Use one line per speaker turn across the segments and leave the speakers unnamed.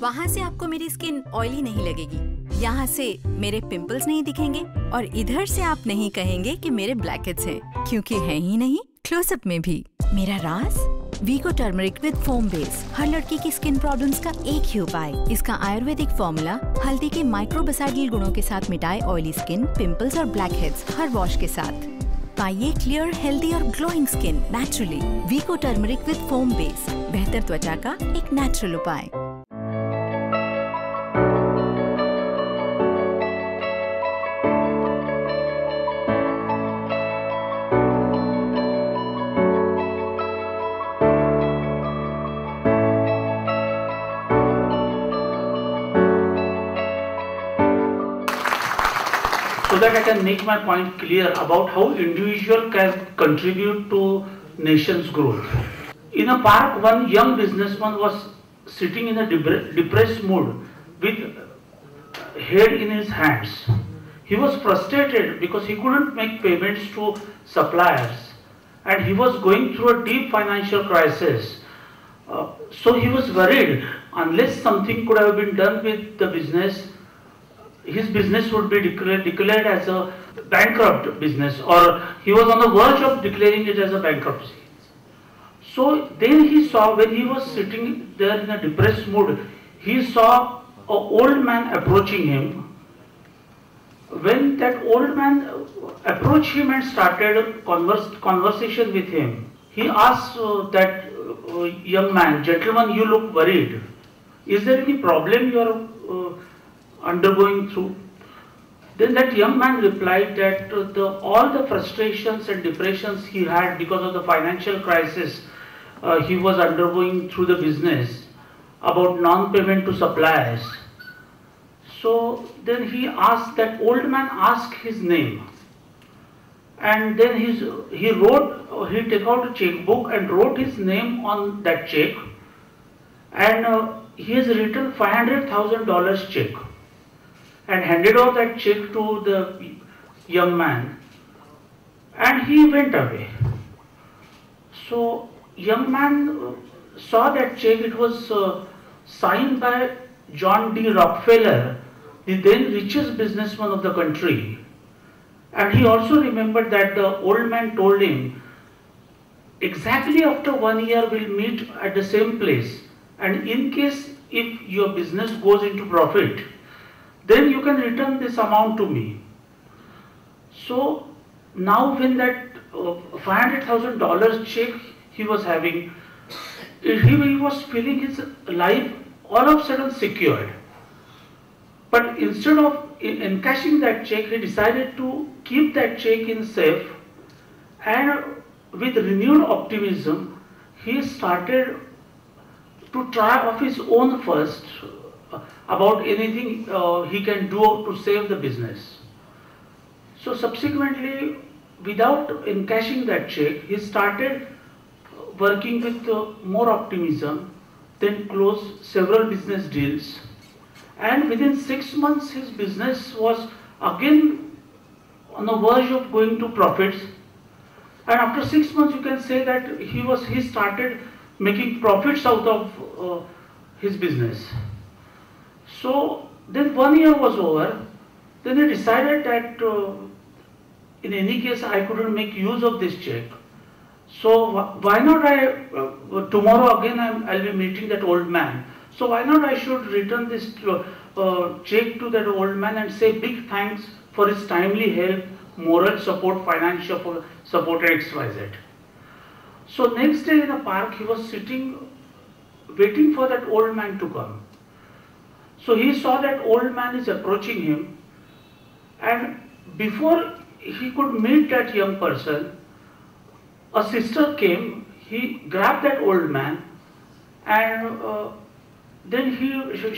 वहाँ से आपको मेरी स्किन ऑयली नहीं लगेगी, यहाँ से मेरे पिंपल्स नहीं दिखेंगे और इधर से आप नहीं कहेंगे कि मेरे ब्लैकहेड्स हैं, क्योंकि हैं ही नहीं, क्लोजअप में भी। मेरा राज वीको टर्मरिक विद फोम बेस, हर लड़की की स्किन प्रॉब्लम्स का एक ही उपाय। इसका आयुर्वेदिक फॉर्मूला हल्दी के माइक्रोबेसाइडल गुणों के साथ मिटाए ऑयली स्किन, पिंपल्स और ब्लैकहेड्स हर वॉश के साथ। पाइए क्लियर, हेल्दी और glowing skin naturally. Vicco turmeric with foam base, बेहतर त्वचा का एक नेचुरल उपाय।
So that I can make my point clear about how individual can contribute to nation's growth. In a park, one young businessman was sitting in a depressed mood with head in his hands. He was frustrated because he couldn't make payments to suppliers and he was going through a deep financial crisis. So he was worried unless something could have been done with the business, his business would be declared as a bankrupt business, or he was on the verge of declaring it as a bankruptcy. So then he saw, when he was sitting there in a depressed mood, he saw an old man approaching him. When that old man approached him and started conversation with him, he asked that young man, "Gentleman, you look worried. Is there any problem you are undergoing through?" Then that young man replied that all the frustrations and depressions he had because of the financial crisis he was undergoing through the business, about non-payment to suppliers. So then he asked, that old man asked his name, and then he took out a checkbook and wrote his name on that check, and he has written $500,000 check and handed over that check to the young man, and he went away. So young man saw that check. It was signed by John D. Rockefeller, the then richest businessman of the country, and he also remembered that the old man told him, exactly after 1 year we'll meet at the same place, and in case if your business goes into profit, then you can return this amount to me. So now when that $500,000 check he was having, he was feeling his life all of a sudden secured. But instead of encashing that check, he decided to keep that check in safe, and with renewed optimism, he started to try of his own first about anything he can do to save the business. So subsequently, without encashing that check, he started working with more optimism, then closed several business deals, and within 6 months his business was again on the verge of going to profits, and after 6 months you can say that he started making profits out of his business. So then 1 year was over. Then he decided that in any case I couldn't make use of this check. So why not tomorrow again I'll be meeting that old man. So why not I should return this check to that old man and say big thanks for his timely help, moral support, financial support, XYZ. So next day in the park he was sitting waiting for that old man to come. So he saw that old man is approaching him, and before he could meet that young person, a sister came. He grabbed that old man, and then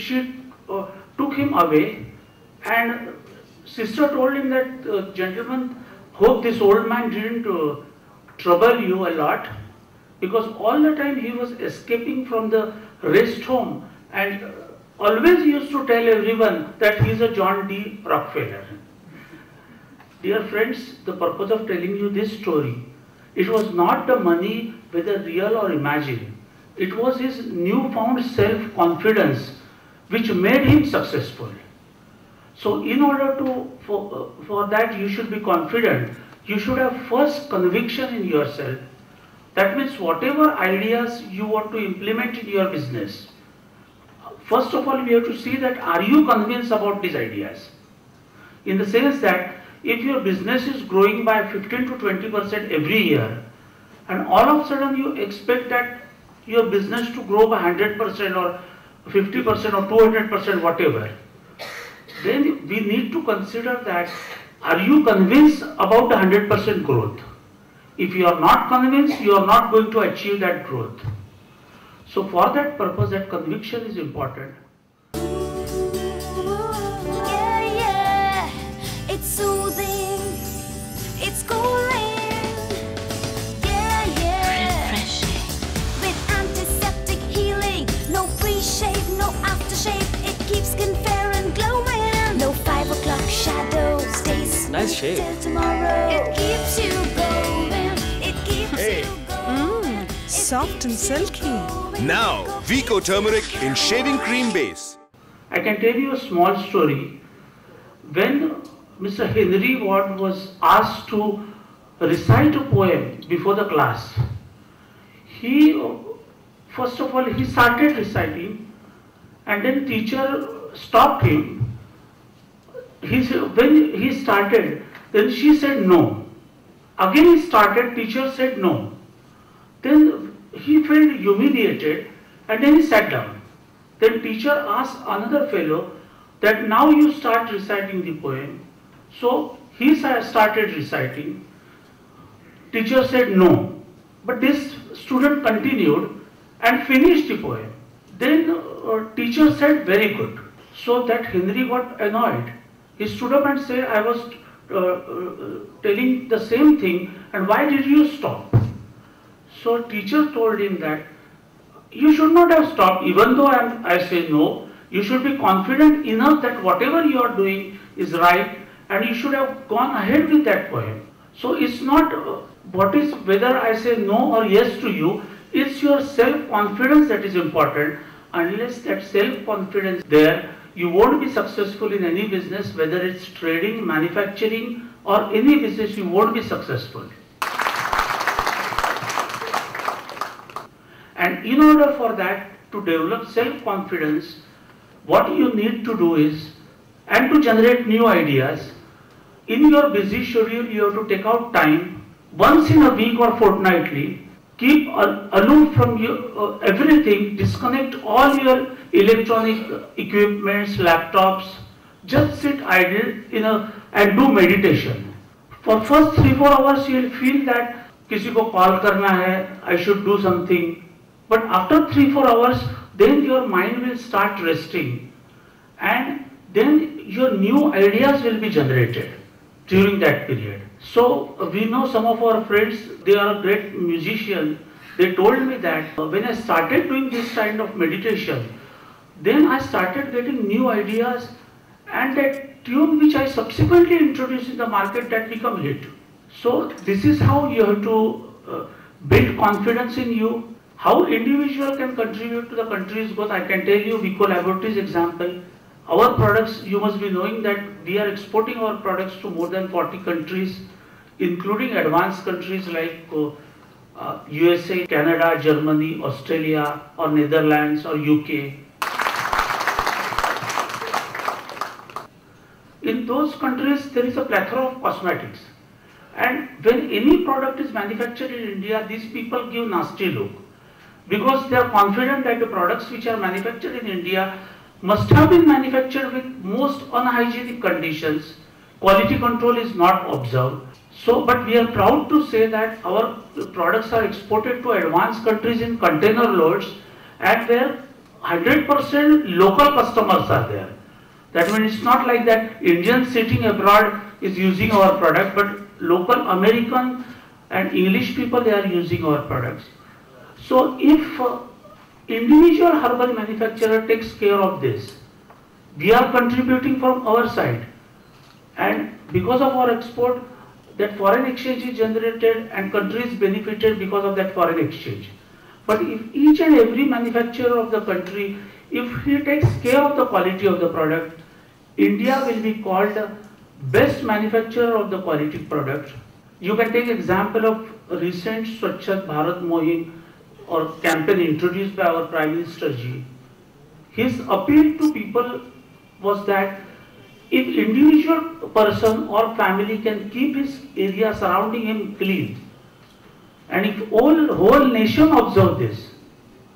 she took him away, and sister told him that gentleman, hope this old man didn't trouble you a lot, because all the time he was escaping from the rest home, and always he used to tell everyone that he is a John D. Rockefeller. Dear friends, the purpose of telling you this story, it was not the money, whether real or imagined. It was his newfound self-confidence which made him successful. So in order to, for that you should be confident, you should have first conviction in yourself. That means whatever ideas you want to implement in your business, first of all we have to see that are you convinced about these ideas. In the sense that if your business is growing by 15 to 20% every year, and all of a sudden you expect that your business to grow by 100% or 50% or 200%, whatever, then we need to consider that are you convinced about the 100% growth? If you are not convinced, you are not going to achieve that growth. So for that purpose, that conviction is important.
It's soothing, it's cooling, refreshing, with antiseptic healing, no pre-shave, no aftershave, it keeps skin fair and glowing, no 5 o'clock shadow, stays
Nice shave.
till tomorrow, it keeps you going, it keeps
Hey.
you going,
Soft and silky.
Now, Vicco turmeric in shaving cream base.
I can tell you a small story. When Mr. Henry Ward was asked to recite a poem before the class, he, first of all, he started reciting, and then teacher stopped him. When he started, then she said no. Again he started, teacher said no. Then he felt humiliated, and then he sat down. Then teacher asked another fellow that now you start reciting the poem. So he started reciting. Teacher said no. But this student continued and finished the poem. Then teacher said very good. So that Henry got annoyed. He stood up and said, I was telling the same thing, and why did you stop? So teacher told him that you should not have stopped, even though I say no. You should be confident enough that whatever you are doing is right, and you should have gone ahead with that poem. So it's not whether I say no or yes to you, it's your self-confidence that is important. Unless that self-confidence there, you won't be successful in any business, whether it's trading, manufacturing, or any business, you won't be successful. And in order for that to develop self-confidence, what you need to do is, and to generate new ideas, in your busy schedule you have to take out time, once in a week or fortnightly, keep aloof from everything, disconnect all your electronic equipments, laptops, just sit idle and do meditation. For first 3-4 hours you will feel that किसी को call करना है, I should do something. But after 3-4 hours, then your mind will start resting, and then your new ideas will be generated during that period. So we know some of our friends, they are great musicians. They told me that when I started doing this kind of meditation, then I started getting new ideas, and that tune which I subsequently introduced in the market, that become hit. So this is how you have to build confidence in you. How individual can contribute to the country's growth, I can tell you Vicco Laboratories example. Our products, you must be knowing that we are exporting our products to more than 40 countries, including advanced countries like USA, Canada, Germany, Australia, or Netherlands, or UK. In those countries, there is a plethora of cosmetics. And when any product is manufactured in India, these people give nasty look, because they are confident that the products which are manufactured in India must have been manufactured with most unhygienic conditions. Quality control is not observed. So, but we are proud to say that our products are exported to advanced countries in container loads, and where 100% local customers are there. That means it's not like that Indians sitting abroad is using our product, but local American and English people, they are using our products. So if individual herbal manufacturer takes care of this, we are contributing from our side, and because of our export, that foreign exchange is generated and countries benefited because of that foreign exchange. But if each and every manufacturer of the country If he takes care of the quality of the product, India will be called the best manufacturer of the quality product. You can take example of recent Swachh Bharat Mohim or campaign introduced by our Prime Minister Ji. His appeal to people was that if individual person or family can keep his area surrounding him clean, and if whole nation observe this,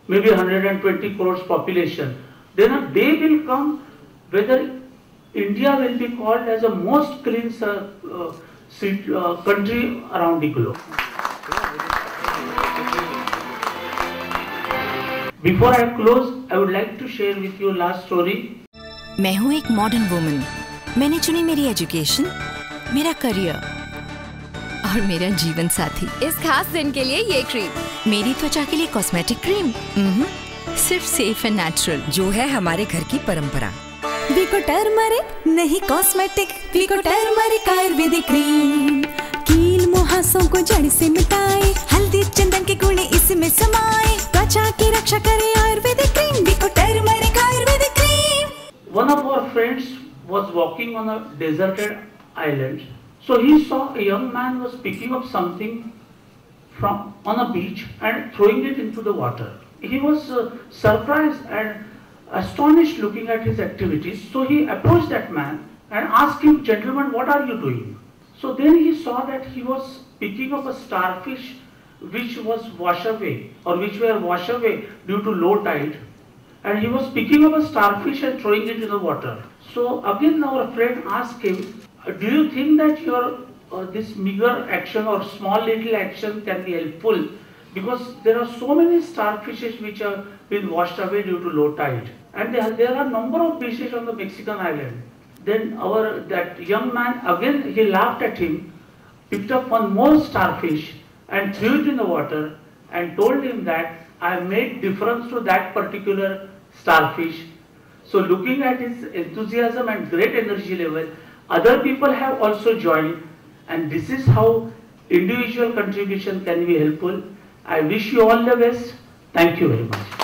maybe 120 crores population, then a day will come whether India will be called as the most clean country around the globe. Before I close, I would like to share with you last story.
मैं हूँ एक modern woman. मैंने चुनी मेरी education, मेरा career और मेरा जीवन साथी।
इस खास दिन के लिए ये क्रीम,
मेरी त्वचा के लिए कॉस्मेटिक क्रीम, सिर्फ सेफ एंड नेचुरल,
जो है हमारे घर की परंपरा।
विको टर्मरिक नहीं cosmetic, Vicco turmeric Ayurvedic cream, कील मुहासों को जड़ से मिटाए, हल्दी चंदन के गुण इसमें समाए, त्वचा की रक्षा करे Ayurvedic cream, Vicco turmeric Ayurvedic cream.
One of our friends was walking on a deserted island. So he saw a young man was picking up something from on a beach and throwing it into the water. He was surprised and astonished looking at his activities. So he approached that man and asked him, "Gentleman, what are you doing?" So then he saw that he was picking up a starfish which was washed away or which were washed away due to low tide. And he was picking up a starfish and throwing it in the water. So again our friend asked him, "Do you think that your this meager action or small little action can be helpful? Because there are so many starfishes which have been washed away due to low tide, and there are number of fishes on the Mexican island." Then that young man again he laughed at him, picked up one more starfish and threw it in the water, and told him that I made difference to that particular starfish. So looking at his enthusiasm and great energy level, other people have also joined, and this is how individual contribution can be helpful. I wish you all the best. Thank you very much.